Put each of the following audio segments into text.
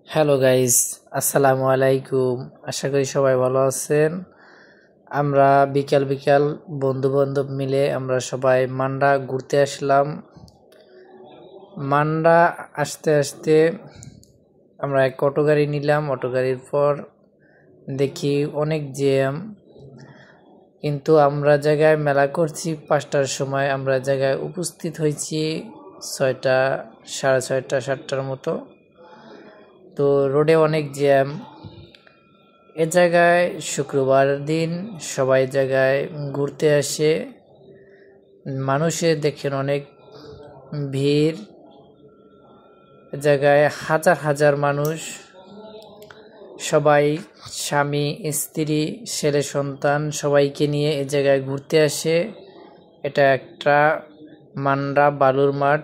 Hello guys, আসসালামু আলাইকুম। আশা করি সবাই ভালো আছেন। আমরা বিকাল বিকাল বন্ধু বান্ধব মিলে আমরা সবাই মান্ডা ঘুরতে আসলাম। মান্ডা আসতে আসতে আমরা এক অটো গাড়ি নিলাম। অটো গাড়ির পর দেখি অনেক জ্যাম, কিন্তু আমরা জায়গায় মেলা করছি 5টার সময়। আমরা জায়গায় উপস্থিত হয়েছি 6টা, সাড়ে 6টা 7টার মতো। তো রোডে অনেক জ্যাম। এ জায়গায় শুক্রবার দিন সবাই জায়গায় ঘুরতে আসে। মানুষের দেখেন অনেক ভিড়। এ জায়গায় হাজার হাজার মানুষ, সবাই স্বামী স্ত্রী ছেলে সন্তান সবাইকে নিয়ে এ জায়গায় ঘুরতে আসে। এটা একটা মান্ডা বালুর মাঠ,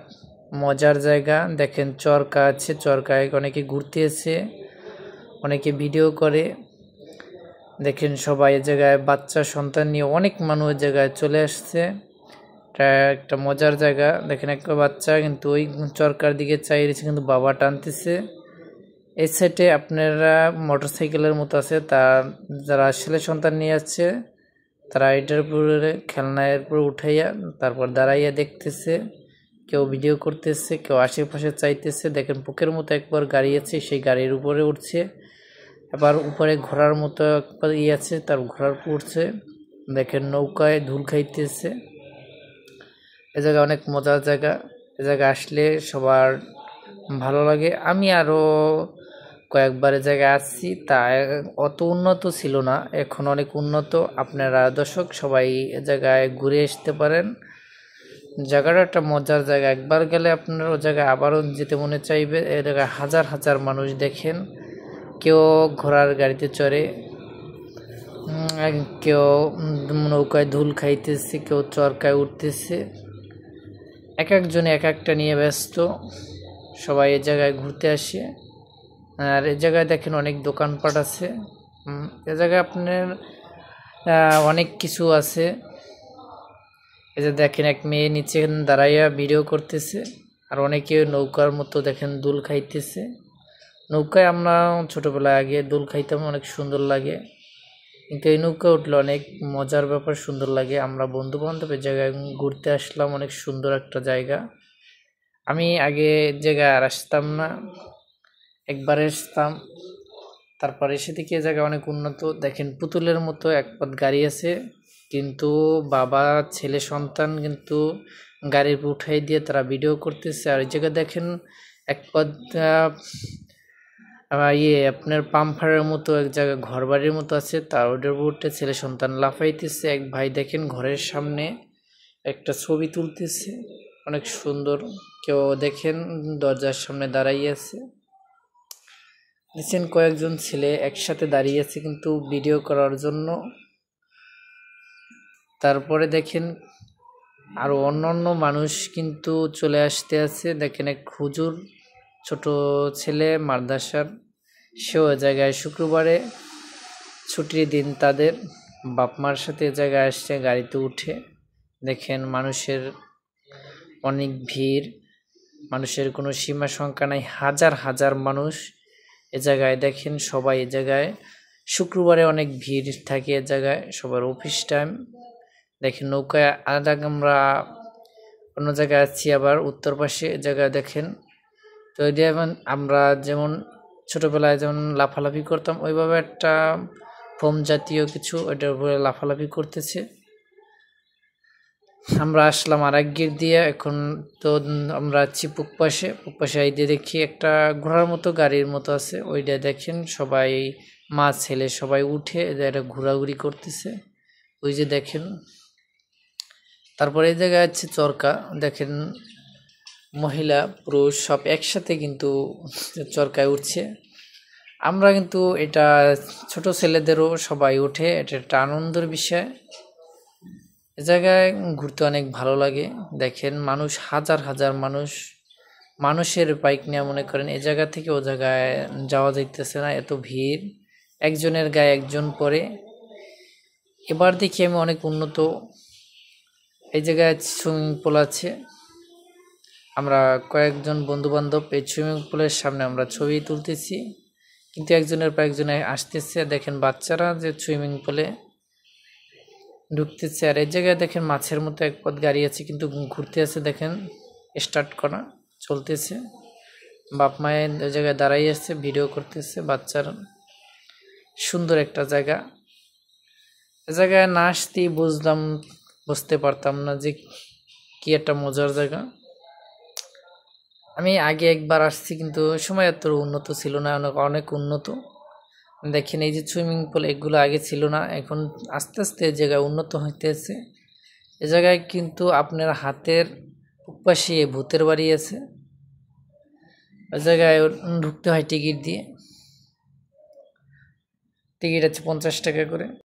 মজার জায়গা। দেখেন চরকা আছে, চরকায় অনেকে ঘুরতে আসে, অনেকে ভিডিও করে। দেখেন সবাই এ জায়গায় বাচ্চা সন্তান নিয়ে অনেক মানুষ জায়গায় চলে আসছে। এটা একটা মজার জায়গা। দেখেন একটা বাচ্চা কিন্তু ওই চরকার দিকে চাই রয়েছে, কিন্তু বাবা টানতেছে। এই সাইডে আপনারা মোটরসাইকেলের মতো আছে, তার যারা ছেলে সন্তান নিয়ে আসছে তারা এটার উপরে খেলনার উপরে উঠাইয়া তারপর দাঁড়াইয়া দেখতেছে। কেউ ভিডিও করতেছে, কেউ আশেপাশে চাইতেছে। দেখেন বুকের মতো একবার গাড়ি আছে, সেই গাড়ির উপরে উঠছে। আবার উপরে ঘোড়ার মতো একবার আছে, তার ঘোড়ার পড়ছে। দেখেন নৌকায় ধুল খাইতেছে। এ জায়গা অনেক মজার জায়গা। এ জায়গা আসলে সবার ভালো লাগে। আমি আরও কয়েকবার জায়গায় আসছি, তা অত উন্নত ছিল না, এখন অনেক উন্নত। আপনারা দর্শক সবাই এ জায়গায় ঘুরে আসতে পারেন। জায়গাটা একটা মজার জায়গা। একবার গেলে আপনার ও জায়গায় আবারও যেতে মনে চাইবে। এ জায়গায় হাজার হাজার মানুষ দেখেন। কেউ ঘোড়ার গাড়িতে চড়ে, কেউ নৌকায় ধুল খাইতেছে, কেউ চরকায় উঠতেছে। এক একজনে এক একটা নিয়ে ব্যস্ত। সবাই এ জায়গায় ঘুরতে আসে। আর এ জায়গায় দেখেন অনেক দোকানপাট আছে। এ জায়গায় আপনার অনেক কিছু আছে। এই যে দেখেন এক মেয়ে নিচে দাঁড়াইয়া ভিডিও করতেছে, আর অনেকে নৌকার মতো দেখেন দুল খাইতেছে। নৌকায় আমরা ছোটবেলায় আগে দোল খাইতাম, অনেক সুন্দর লাগে। কিন্তু এই নৌকা উঠলে অনেক মজার ব্যাপার, সুন্দর লাগে। আমরা বন্ধু বান্ধবের জায়গায় ঘুরতে আসলাম, অনেক সুন্দর একটা জায়গা। আমি আগে জায়গায় আর আসতাম না, একবার আসতাম। তারপরে এসে থেকে জায়গা অনেক উন্নত। দেখেন পুতুলের মতো এক পথ গাড়ি আছে, কিন্তু বাবা ছেলে সন্তান কিন্তু গাড়ির উঠাই দিয়ে তারা ভিডিও করতেছে। আর এই জায়গায় দেখেন এক পথ আপনার পাম্পারের মতো এক জায়গায় ঘর বাড়ির মতো আছে, তার ওটার উপরে ছেলে সন্তান লাফাইতেছে। এক ভাই দেখেন ঘরের সামনে একটা ছবি তুলতেছে, অনেক সুন্দর। কেউ দেখেন দরজার সামনে দাঁড়াইয়ে আছে। দেখছেন কয়েকজন ছেলে একসাথে দাঁড়িয়ে আছে কিন্তু ভিডিও করার জন্য। তারপরে দেখেন আরো অন্যান্য মানুষ কিন্তু চলে আসতে আছে। দেখেন এক হুজুর, ছোট ছেলে মাদ্রাসার, সেও জায়গায় শুক্রবারে ছুটির দিন তাদের বাপ মার সাথে জায়গায় আসছে গাড়িতে উঠে। দেখেন মানুষের অনেক ভিড়, মানুষের কোনো সীমা সংখ্যা নাই, হাজার হাজার মানুষ এ জায়গায়। দেখেন সবাই এ জায়গায় শুক্রবারে অনেক ভিড় থাকে এ জায়গায়, সবার অফিস টাইম। দেখেন নৌকায় আমরা অন্য জায়গায় আছি, আবার উত্তর পাশে এ জায়গায় দেখেন। তো যেমন আমরা যেমন ছোটোবেলায় যেমন লাফালাফি করতাম, ওইভাবে একটা ফোম জাতীয় কিছু এটার উপরে লাফালাফি করতেছে। আমরা আসলাম আর এক গেট দিয়ে। এখন তো আমরা আছি পুক পাশে এই দিয়ে দেখি একটা ঘোড়ার মতো গাড়ির মতো আছে, ওইটা দেখেন সবাই মা ছেলে সবাই উঠে এটা ঘোরাঘুরি করতেছে, ওই যে দেখেন। তারপরে এই জায়গায় আছে চরকা। দেখেন মহিলা পুরুষ সব একসাথে কিন্তু চরকায় উঠছে। আমরা কিন্তু এটা ছোট ছেলেদেরও সবাই উঠে, এটা একটা আনন্দের বিষয়। এ জায়গায় ঘুরতে অনেক ভালো লাগে। দেখেন মানুষ হাজার হাজার মানুষ, মানুষের বাইক নিয়ে মনে করেন এ জায়গা থেকে ও জায়গায় যাওয়া যাইতেছে না, এত ভিড়। একজনের গায়ে একজন পরে। এবার দেখি আমি অনেক উন্নত। এই জায়গায় সুইমিং পুল আছে। আমরা কয়েকজন বন্ধু-বান্ধব এই সুইমিং পুলের সামনে আমরা ছবি তুলতেছি, কিন্তু একজনের পর একজনে আসতেছে। দেখেন বাচ্চারা যে সুইমিং পুলে ঢুকতেছে, আর এই জায়গায় দেখেন মাছের মতো এক পথ গাড়ি আছে, কিন্তু ঘুরতে আছে। দেখেন স্টার্ট করা চলতেছে, বাপ মায়ের ওই জায়গায় দাঁড়াই আছে, ভিডিও করতেছে বাচ্চার। সুন্দর একটা জায়গা, এ জায়গায় না আসতেই বুঝতে পারতাম না যে কি একটা মজার জায়গা। আমি আগে একবার আসছি, কিন্তু সময় এত উন্নত ছিল না, অনেক উন্নত। দেখেন এই যে সুইমিং পুল, এগুলো আগে ছিল না, এখন আস্তে আস্তে এই জায়গায় উন্নত হইতেছে। এ জায়গায় কিন্তু আপনার হাতের পাশে ভূতের বাড়ি আছে, ওই জায়গায় ঢুকতে হয় টিকিট দিয়ে। টিকিট আছে 50 টাকা করে।